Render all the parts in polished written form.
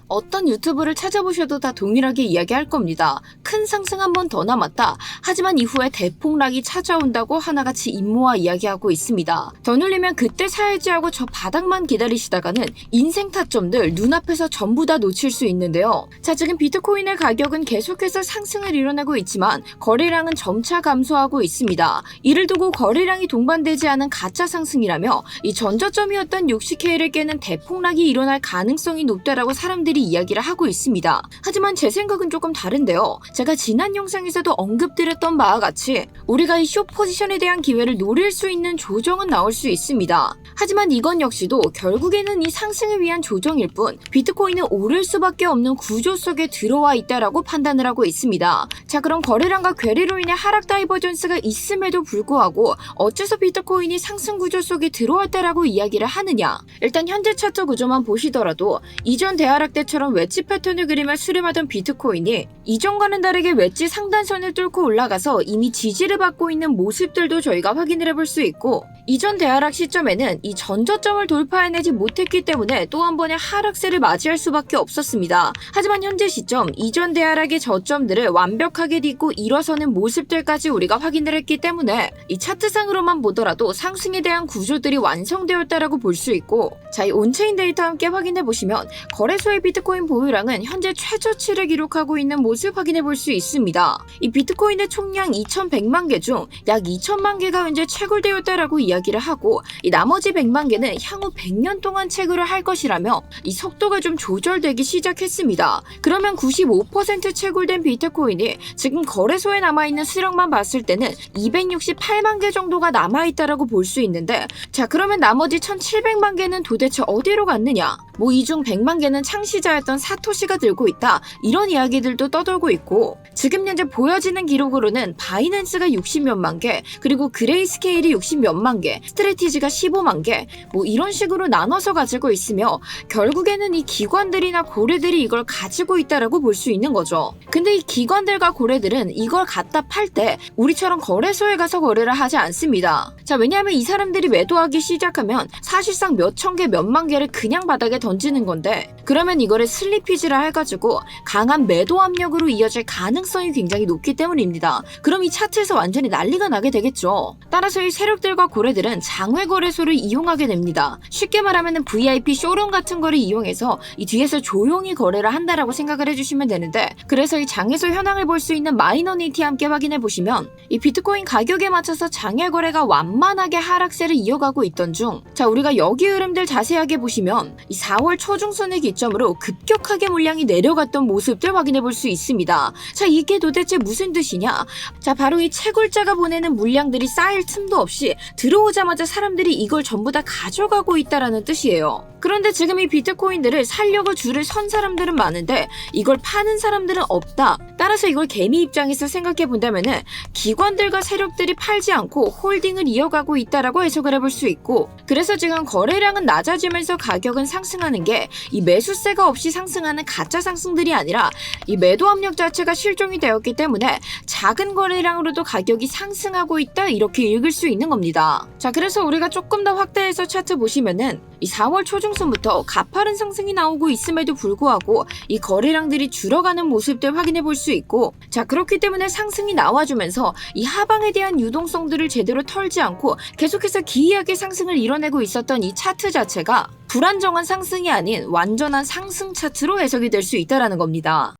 어떤 유튜브를 찾아보셔도 다 동일하게 이야기할 겁니다. 큰 상승 한 번 더 남았다. 하지만 이후에 대폭락이 찾아온다고 하나같이 입모아 이야기하고 있습니다. 더 눌리면 그때 사야지 하고 저 바닥만 기다리시다가는 인생 타점들 눈앞에서 전부 다 놓칠 수 있는데요. 자, 지금 비트코인의 가격은 계속해서 상승을 이뤄내고 있지만 거래량은 점차 감소하고 있습니다. 이를 두고 거래량이 동반되지 않은 가짜 상승이라며 이 전저점이었던 60K를 깨는 대폭락이 일어날 가능성이 높다라고 사람들이 이야기를 하고 있습니다. 하지만 제 생각은 조금 다른데요. 제가 지난 영상에서도 언급드렸던 바와 같이 우리가 이 숏 포지션에 대한 기회를 노릴 수 있는 조정은 나올 수 있습니다. 하지만 이건 역시도 결국에는 이 상승을 위한 조정일 뿐 비트코인은 오를 수밖에 없는 구조 속에 들어와 있다라고 판단을 하고 있습니다. 자, 그럼 거래량과 괴리로 인해 하락 다이버전스가 있음에도 불구하고 어째서 비트코인이 상승 구조 속에 들어왔다라고 이야기를 하느냐? 일단 현재 차트 구조만 보시더라도 이전 대하락 때처럼 웨지 패턴을 그리며 수렴하던 비트코인이 이전과는 다르게 웨지 상단선을 뚫고 올라가서 이미 지지를 받고 있는 모습들도 저희가 확인을 해볼 수 있고, 이전 대하락 시점에는 이 전저점을 돌파해내지 못했기 때문에 또 한 번의 하락세를 맞이할 수밖에 없었습니다. 하지만 현재 시점 이전 대하락의 저점들을 완벽하게 딛고 일어서는 모습들까지 우리가 확인을 했기 때문에 이 차트상으로만 보더라도 상승에 대한 구조들이 완성되었다라고 볼 수 있고, 자, 이 온체인 데이터 함께 확인해 보시면 거래소의 비트코인 보유량은 현재 최저치를 기록하고 있는 모습 확인해 볼 수 있습니다. 이 비트코인의 총량 2100만 개 중 약 2000만 개가 현재 채굴되었다라고 이야기를 하고, 이 나머지 100만 개는 향후 100년 동안 채굴을 할 것이라며 이 속도가 좀 조절되기 시작했습니다. 그러면 95% 채굴된 비트코인이 지금 거래소에 남아있는 수량만 봤을 때는 268만 개 정도가 남아있다라고 볼 수 있는데, 자, 그러면 나머지 1700만 개는 도대체 어디로 갔느냐? 뭐 이 중 100만 개는 창시자였던 사토시가 들고 있다, 이런 이야기들도 떠돌고 있고, 지금 현재 보여지는 기록으로는 바이낸스가 60몇만 개, 그리고 그레이스케일이 60몇만 개, 스트레티지가 15만 개, 뭐 이런 식으로 나눠서 가지고 있으며 결국에는 이 기관들이나 고래들이 이걸 가지고 있다라고 볼 수 있는 거죠. 근데 이 기관들과 고래들은 이걸 갖다 팔 때 우리처럼 거래소에 가서 거래를 하지 않습니다. 자, 왜냐하면 이 사람들이 매도하기 시작하면 사실상 몇천 개, 몇만 개를 그냥 바닥에 던지는 건데, 그러면 이거를 슬리피지라 해가지고 강한 매도 압력으로 이어질 가능성이 굉장히 높기 때문입니다. 그럼 이 차트에서 완전히 난리가 나게 되겠죠. 따라서 이 세력들과 고래들은 장외 거래소를 이용하게 됩니다. 쉽게 말하면 VIP 쇼룸 같은 거를 이용해서 이 뒤에서 조용히 거래를 한다라고 생각을 해주시면 되는데, 그래서 이 장에서 현황을 볼 수 있는 마이너니티 함께 확인해 보시면 이 비트코인 가격에 맞춰서 장외 거래가 완만하게 하락세를 이어가고 있던 중, 자, 우리가 여기 흐름들 자세하게 보시면 이 4월 초중순을 기점으로 급격하게 물량이 내려갔던 모습들 확인해 볼 수 있습니다. 자, 이게 도대체 무슨 뜻이냐? 자, 바로 이 채굴자가 보내는 물량들이 쌓일 틈도 없이 들어오자마자 사람들이 이걸 전부 다 가져가고 있다라는 뜻이에요. 그런데 지금 이 비트코인들을 살려고 줄을 선 사람들은 많은데 이걸 파는 사람들은 없다. 따라서 이걸 개미 입장에서 생각해 본다면은 기관들과 세력들이 팔지 않고 홀딩을 이어가고 있다라고 해석을 해볼 수 있고, 그래서 지금 거래량은 낮아지면서 가격은 상승하는 게 이 매수세가 없이 상승하는 가짜 상승들이 아니라 이 매도 압력 자체가 실종이 되었기 때문에 작은 거래량으로도 가격이 상승하고 있다, 이렇게 읽을 수 있는 겁니다. 자, 그래서 우리가 조금 더 확대해서 차트 보시면은 이 4월 초중순부터 가파른 상승이 나오고 있음에도 불구하고 이 거래량들이 줄어가는 모습들 확인해 볼 수 있고, 자, 그렇기 때문에 상승이 나와주면서 이 하방에 대한 유동성들을 제대로 털지 않고 계속해서 기이하게 상승을 이뤄내고 있었던 이 차트 자체가 불안정한 상승이 아닌 완전한 상승 차트로 해석이 될 수 있다라는 겁니다.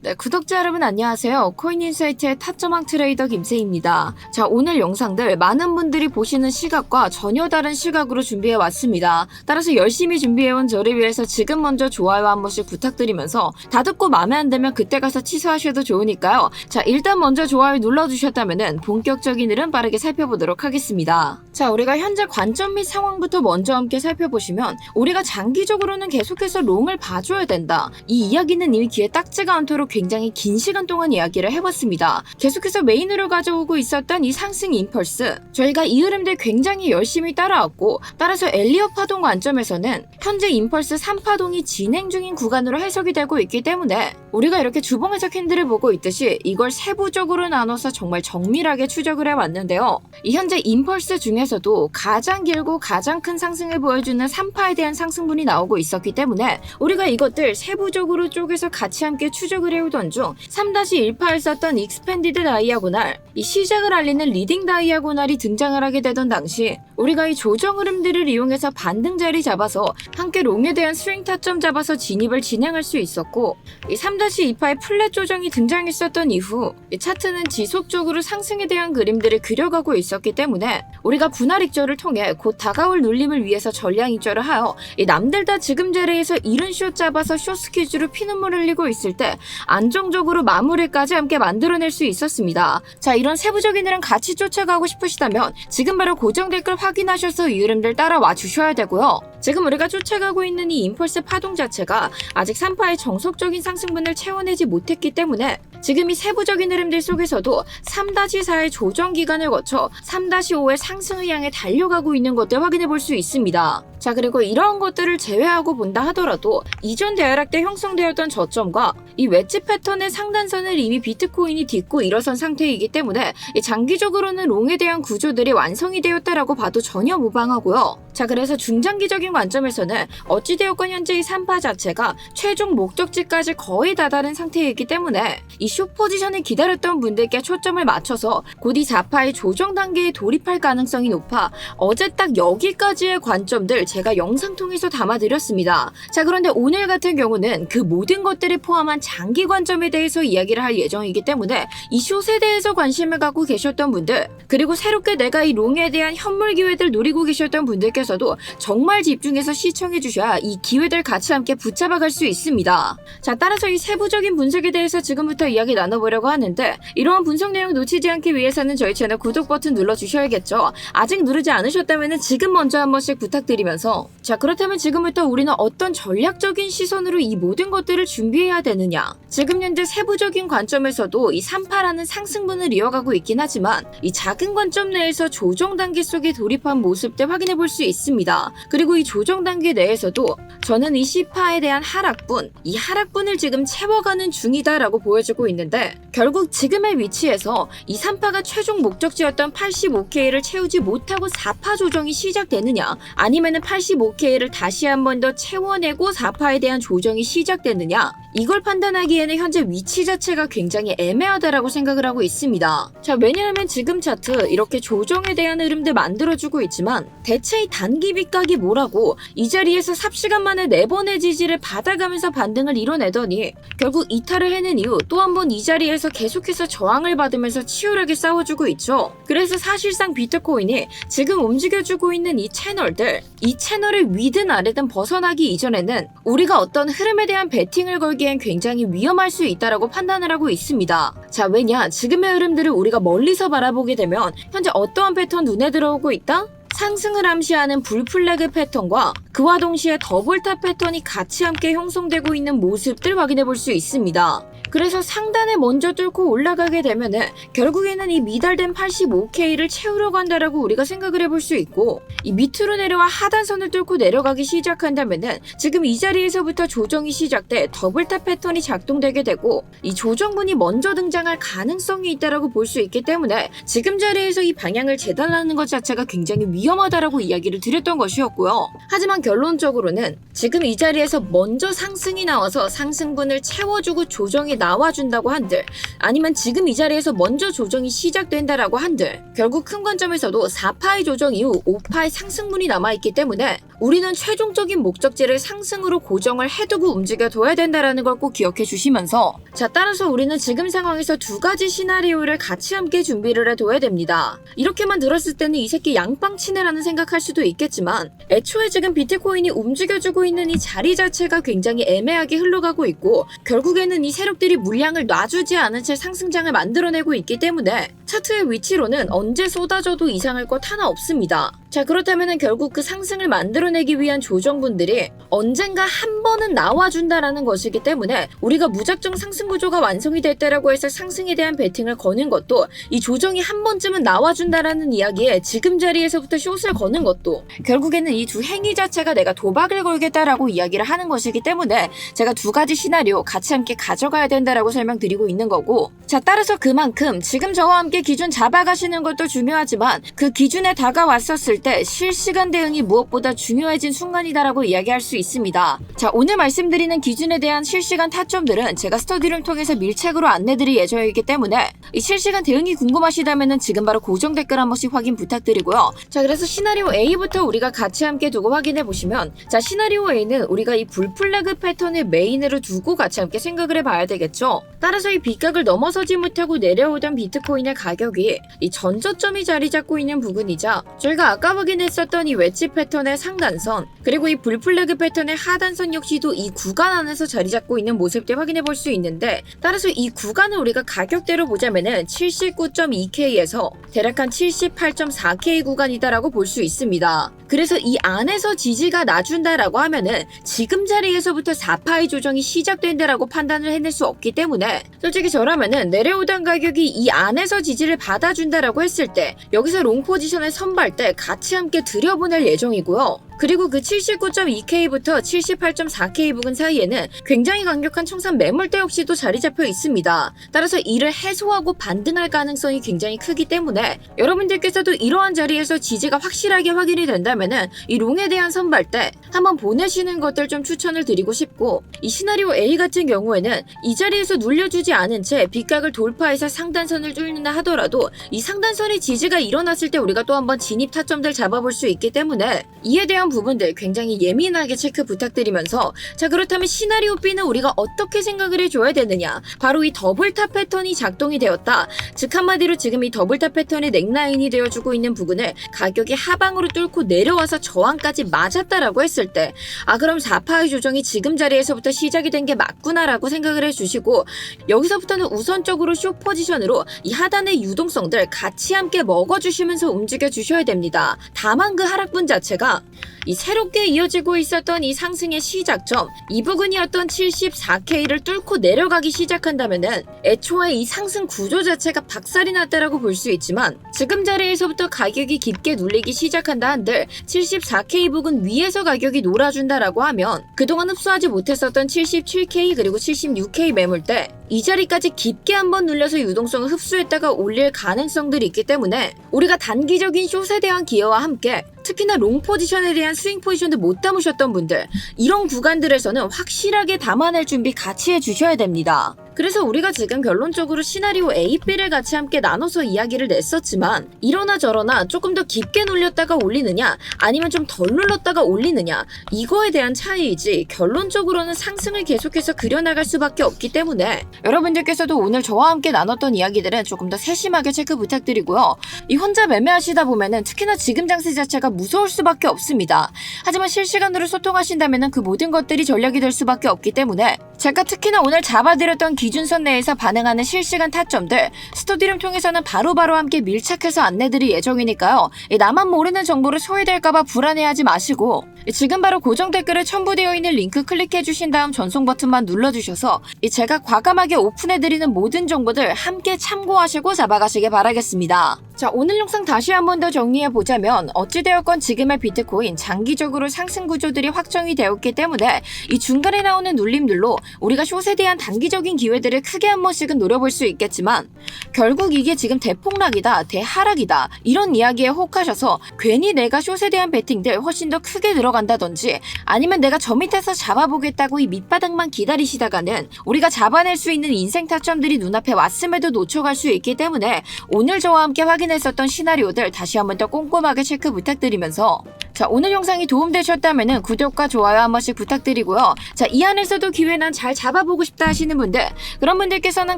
네, 구독자 여러분 안녕하세요. 코인인사이트의 타점왕 트레이더 김세희입니다. 자, 오늘 영상들 많은 분들이 보시는 시각과 전혀 다른 시각으로 준비해왔습니다. 따라서 열심히 준비해온 저를 위해서 지금 먼저 좋아요 한 번씩 부탁드리면서 다 듣고 마음에 안 들면 그때 가서 취소하셔도 좋으니까요. 자, 일단 먼저 좋아요 눌러주셨다면 본격적인 흐름 빠르게 살펴보도록 하겠습니다. 자, 우리가 현재 관점 및 상황부터 먼저 함께 살펴보시면 우리가 장기적으로는 계속해서 롱을 봐줘야 된다. 이 이야기는 이미 귀에 딱지가 않도록 굉장히 긴 시간 동안 이야기를 해봤습니다. 계속해서 메인으로 가져오고 있었던 이 상승 임펄스, 저희가 이 흐름들 굉장히 열심히 따라왔고, 따라서 엘리엇 파동 관점에서는 현재 임펄스 3파동이 진행 중인 구간으로 해석이 되고 있기 때문에 우리가 이렇게 주봉에서 캔들을 보고 있듯이 이걸 세부적으로 나눠서 정말 정밀하게 추적을 해왔는데요. 이 현재 임펄스 중에서 중에서도 가장 길고 가장 큰 상승을 보여주는 3파에 대한 상승분이 나오고 있었기 때문에 우리가 이것들 세부적으로 쪼개서 같이 함께 추적을 해오던 중 3-1파에 썼던 익스펜디드 다이아고날, 이 시작을 알리는 리딩 다이아고날이 등장을 하게 되던 당시 우리가 이 조정 흐름들을 이용해서 반등 자리 잡아서 함께 롱에 대한 스윙 타점 잡아서 진입을 진행할 수 있었고, 이 3-2파의 플랫 조정이 등장했었던 이후 이 차트는 지속적으로 상승에 대한 그림들을 그려가고 있었기 때문에 우리가 분할 익절을 통해 곧 다가올 눌림을 위해서 전량 익절을 하여 이 남들 다 지금 자리에서 이른 숏 잡아서 숏 스퀴즈로 피눈물 흘리고 있을 때 안정적으로 마무리까지 함께 만들어낼 수 있었습니다. 자, 이런 세부적인 흐름 같이 쫓아가고 싶으시다면 지금 바로 고정 댓글 확인하셔서 이 흐름들 따라와 주셔야 되고요. 지금 우리가 쫓아가고 있는 이 임펄스 파동 자체가 아직 3파의 정석적인 상승분을 채워내지 못했기 때문에 지금 이 세부적인 흐름들 속에서도 3-4의 조정 기간을 거쳐 3-5의 상승을 향해 달려가고 있는 것들 확인해 볼 수 있습니다. 자, 그리고 이러한 것들을 제외하고 본다 하더라도 이전 대하락 때 형성되었던 저점과 이 웨지 패턴의 상단선을 이미 비트코인이 딛고 일어선 상태이기 때문에 장기적으로는 롱에 대한 구조들이 완성이 되었다라고 봐도 전혀 무방하고요. 자, 그래서 중장기적인 관점에서는 어찌되었건 현재 이 3파 자체가 최종 목적지까지 거의 다다른 상태이기 때문에 이 숏 포지션을 기다렸던 분들께 초점을 맞춰서 곧 이 4파의 조정 단계에 돌입할 가능성이 높아 어제 딱 여기까지의 관점들 제가 영상 통해서 담아드렸습니다. 자, 그런데 오늘 같은 경우는 그 모든 것들을 포함한 장기 관점에 대해서 이야기를 할 예정이기 때문에 이 숏에 대해서 관심을 갖고 계셨던 분들, 그리고 새롭게 내가 이 롱에 대한 현물 기회들 노리고 계셨던 분들께서도 정말 집중해서 시청해 주셔야 이 기회들 같이 함께 붙잡아 갈 수 있습니다. 자, 따라서 이 세부적인 분석에 대해서 지금부터 이야기 나눠보려고 하는데, 이러한 분석 내용 놓치지 않기 위해서는 저희 채널 구독 버튼 눌러주셔야겠죠. 아직 누르지 않으셨다면 지금 먼저 한 번씩 부탁드리면서, 자, 그렇다면 지금부터 우리는 어떤 전략적인 시선으로 이 모든 것들을 준비해야 되느냐. 지금 현재 세부적인 관점에서도 이 3파라는 상승분을 이어가고 있긴 하지만 이 작은 관점 내에서 조정 단계 속에 돌입한 모습들 확인해 볼 수 있습니다. 그리고 이 조정 단계 내에서도 저는 이 C파에 대한 하락분, 이 하락분을 지금 채워가는 중이다라고 보여주고 있는데, 결국 지금의 위치에서 이 3파가 최종 목적지였던 85K를 채우지 못하고 4파 조정이 시작되느냐, 아니면은 85K를 다시 한 번 더 채워내고 4파에 대한 조정이 시작되느냐, 이걸 판단하기에는 현재 위치 자체가 굉장히 애매하다라고 생각을 하고 있습니다. 자, 왜냐하면 지금 차트 이렇게 조정에 대한 흐름들 만들어주고 있지만 대체 이 단기 밑각이 뭐라고 이 자리에서 삽시간 만에 4번의 지지를 받아가면서 반등을 이뤄내더니 결국 이탈을 해낸 이후 또 한 번 이 자리에서 계속해서 저항을 받으면서 치열하게 싸워주고 있죠. 그래서 사실상 비트코인이 지금 움직여주고 있는 이 채널들, 이 채널을 위든 아래든 벗어나기 이전에는 우리가 어떤 흐름에 대한 베팅을 걸기엔 굉장히 위험할 수 있다라고 판단을 하고 있습니다. 자, 왜냐, 지금의 흐름들을 우리가 멀리서 바라보게 되면 현재 어떠한 패턴 눈에 들어오고 있다? 상승을 암시하는 불플래그 패턴과 그와 동시에 더블탑 패턴이 같이 함께 형성되고 있는 모습들 확인해 볼 수 있습니다. 그래서 상단에 먼저 뚫고 올라가게 되면은 결국에는 이 미달된 85K를 채우러 간다라고 우리가 생각을 해볼 수 있고, 이 밑으로 내려와 하단선을 뚫고 내려가기 시작한다면은 지금 이 자리에서부터 조정이 시작돼 더블탑 패턴이 작동되게 되고 이 조정분이 먼저 등장할 가능성이 있다라고 볼 수 있기 때문에 지금 자리에서 이 방향을 재단하는 것 자체가 굉장히 위험하다라고 이야기를 드렸던 것이었고요. 하지만 결론적으로는 지금 이 자리에서 먼저 상승이 나와서 상승분을 채워주고 조정이 나와준다고 한들, 아니면 지금 이 자리에서 먼저 조정이 시작된다라고 한들, 결국 큰 관점에서도 4파의 조정 이후 5파의 상승분이 남아있기 때문에 우리는 최종적인 목적지를 상승으로 고정을 해두고 움직여둬야 된다는 걸 꼭 기억해 주시면서, 자, 따라서 우리는 지금 상황에서 두 가지 시나리오를 같이 함께 준비를 해둬야 됩니다. 이렇게만 들었을 때는 이 새끼 양빵치네라는 생각할 수도 있겠지만, 애초에 지금 비트코인이 움직여주고 있는 이 자리 자체가 굉장히 애매하게 흘러가고 있고 결국에는 이 세력들이 물량을 놔주지 않은 채 상승장을 만들어내고 있기 때문에 차트의 위치로는 언제 쏟아져도 이상할 것 하나 없습니다. 자, 그렇다면 결국 그 상승을 만들어내기 위한 조정분들이 언젠가 한 번은 나와준다라는 것이기 때문에 우리가 무작정 상승 구조가 완성이 될 때라고 해서 상승에 대한 베팅을 거는 것도, 이 조정이 한 번쯤은 나와준다라는 이야기에 지금 자리에서부터 숏을 거는 것도 결국에는 이 두 행위 자체가 내가 도박을 걸겠다라고 이야기를 하는 것이기 때문에 제가 두 가지 시나리오 같이 함께 가져가야 된다라고 설명드리고 있는 거고, 자, 따라서 그만큼 지금 저와 함께 기준 잡아가시는 것도 중요하지만 그 기준에 다가왔었을 때 실시간 대응이 무엇보다 중요해진 순간이다라고 이야기할 수 있습니다. 자, 오늘 말씀드리는 기준에 대한 실시간 타점들은 제가 스터디룸 통해서 밀착으로 안내드릴 예정이기 때문에 이 실시간 대응이 궁금하시다면 지금 바로 고정 댓글 한 번씩 확인 부탁드리고요. 자, 그래서 시나리오 A부터 우리가 같이 함께 두고 확인해 보시면, 자, 시나리오 A는 우리가 이 불플래그 패턴을 메인으로 두고 같이 함께 생각을 해봐야 되겠죠. 따라서 이 B각을 넘어서지 못하고 내려오던 비트코인의 가격이 이 전저점이 자리 잡고 있는 부분이자, 저희가 아까 확인했었던 이 웨지 패턴의 상단선, 그리고 이 불플래그 패턴의 하단선 역시도 이 구간 안에서 자리 잡고 있는 모습들 확인해 볼 수 있는데, 따라서 이 구간을 우리가 가격대로 보자면은 79.2K에서 대략 한 78.4K 구간이다라고 볼 수 있습니다. 그래서 이 안에서 지지가 나준다라고 하면은 지금 자리에서부터 4파이 조정이 시작된다라고 판단을 해낼 수 없기 때문에, 솔직히 저라면은 내려오던 가격이 이 안에서 지지를 받아준다라고 했을 때 여기서 롱 포지션을 선발 때 같이 함께 들여보낼 예정이고요. 그리고 그 79.2K부터 78.4K 부근 사이에는 굉장히 강력한 청산 매물대 역시도 자리 잡혀 있습니다. 따라서 이를 해소하고 반등할 가능성이 굉장히 크기 때문에 여러분들께서도 이러한 자리에서 지지가 확실하게 확인이 된다면은 이 롱에 대한 선발대 한번 보내시는 것들 좀 추천을 드리고 싶고, 이 시나리오 A 같은 경우에는 이 자리에서 눌려주지 않은 채 B각을 돌파해서 상단선을 뚫는다 하더라도 이 상단선의 지지가 일어났을 때 우리가 또 한번 진입 타점들 잡아볼 수 있기 때문에 이에 대한 부분들 굉장히 예민하게 체크 부탁드리면서, 자, 그렇다면 시나리오 B는 우리가 어떻게 생각을 해줘야 되느냐, 바로 이 더블탑 패턴이 작동이 되었다, 즉 한마디로 지금 이 더블탑 패턴의 넥라인이 되어주고 있는 부분을 가격이 하방으로 뚫고 내려와서 저항까지 맞았다라고 했을 때, 아, 그럼 4파의 조정이 지금 자리에서부터 시작이 된 게 맞구나라고 생각을 해주시고, 여기서부터는 우선적으로 숏 포지션으로 이 하단의 유동성들 같이 함께 먹어주시면서 움직여 주셔야 됩니다. 다만 그 하락분 자체가 이 새롭게 이어지고 있었던 이 상승의 시작점, 이 부근이었던 74K를 뚫고 내려가기 시작한다면은 애초에 이 상승 구조 자체가 박살이 났다라고 볼 수 있지만, 지금 자리에서부터 가격이 깊게 눌리기 시작한다 한들 74K 부근 위에서 가격이 놀아준다라고 하면 그동안 흡수하지 못했었던 77K 그리고 76K 매물대, 이 자리까지 깊게 한번 눌려서 유동성을 흡수했다가 올릴 가능성들이 있기 때문에 우리가 단기적인 숏에 대한 기여와 함께 특히나 롱 포지션에 대한 스윙 포지션도 못 담으셨던 분들, 이런 구간들에서는 확실하게 담아낼 준비 같이 해주셔야 됩니다. 그래서 우리가 지금 결론적으로 시나리오 A, B를 같이 함께 나눠서 이야기를 냈었지만, 이러나 저러나 조금 더 깊게 눌렸다가 올리느냐 아니면 좀 덜 눌렀다가 올리느냐, 이거에 대한 차이이지 결론적으로는 상승을 계속해서 그려나갈 수밖에 없기 때문에 여러분들께서도 오늘 저와 함께 나눴던 이야기들은 조금 더 세심하게 체크 부탁드리고요. 이 혼자 매매하시다 보면은 특히나 지금 장세 자체가 무서울 수밖에 없습니다. 하지만 실시간으로 소통하신다면은 그 모든 것들이 전략이 될 수밖에 없기 때문에 제가 특히나 오늘 잡아드렸던 기준선 내에서 반응하는 실시간 타점들 스터디룸 통해서는 바로바로 함께 밀착해서 안내드릴 예정이니까요. 나만 모르는 정보를 소외될까봐 불안해하지 마시고 지금 바로 고정 댓글에 첨부되어 있는 링크 클릭해주신 다음 전송 버튼만 눌러주셔서 제가 과감하게 오픈해드리는 모든 정보들 함께 참고하시고 잡아가시길 바라겠습니다. 자, 오늘 영상 다시 한 번 더 정리해보자면, 어찌되었건 지금의 비트코인 장기적으로 상승 구조들이 확정이 되었기 때문에 이 중간에 나오는 눌림들로 우리가 숏에 대한 단기적인 기회들을 크게 한 번씩은 노려볼 수 있겠지만, 결국 이게 지금 대폭락이다, 대하락이다 이런 이야기에 혹하셔서 괜히 내가 숏에 대한 베팅들 훨씬 더 크게 들어간다든지, 아니면 내가 저 밑에서 잡아보겠다고 이 밑바닥만 기다리시다가는 우리가 잡아낼 수 있는 인생 타점들이 눈앞에 왔음에도 놓쳐갈 수 있기 때문에 오늘 저와 함께 확인했었던 시나리오들 다시 한번 더 꼼꼼하게 체크 부탁드리면서, 자, 오늘 영상이 도움되셨다면 구독과 좋아요 한 번씩 부탁드리고요. 자, 이 안에서도 기회 난 잘 잡아보고 싶다 하시는 분들, 그런 분들께서는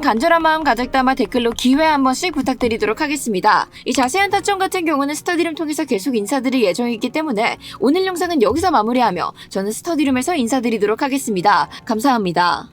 간절한 마음 가득 담아 댓글로 기회 한 번씩 부탁드리도록 하겠습니다. 이 자세한 타점 같은 경우는 스터디룸 통해서 계속 인사드릴 예정이기 때문에 오늘 영상은 여기서 마무리하며 저는 스터디룸에서 인사드리도록 하겠습니다. 감사합니다.